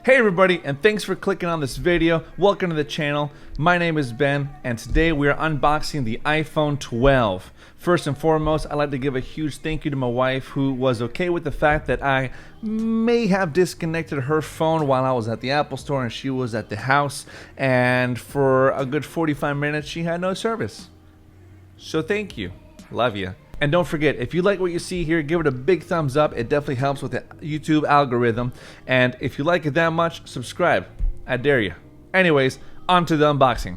Hey everybody, and thanks for clicking on this video. Welcome to the channel. My name is Ben, and today we are unboxing the iPhone 12. First and foremost, I'd like to give a huge thank you to my wife, who was okay with the fact that I may have disconnected her phone while I was at the Apple Store and she was at the house, and for a good 45 minutes she had no service. So thank you. Love you. And don't forget, if you like what you see here, give it a big thumbs up. It definitely helps with the YouTube algorithm. And if you like it that much, subscribe. I dare you. Anyways, on to the unboxing.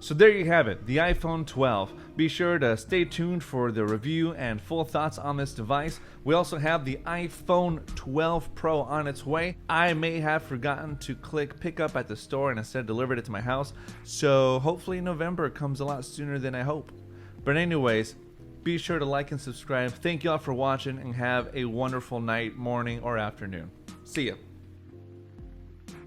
So there you have it, the iPhone 12. Be sure to stay tuned for the review and full thoughts on this device. We also have the iPhone 12 Pro on its way. I may have forgotten to click pick up at the store and instead delivered it to my house. So hopefully November comes a lot sooner than I hope. But anyways, be sure to like and subscribe. Thank you all for watching and have a wonderful night, morning, or afternoon. See ya.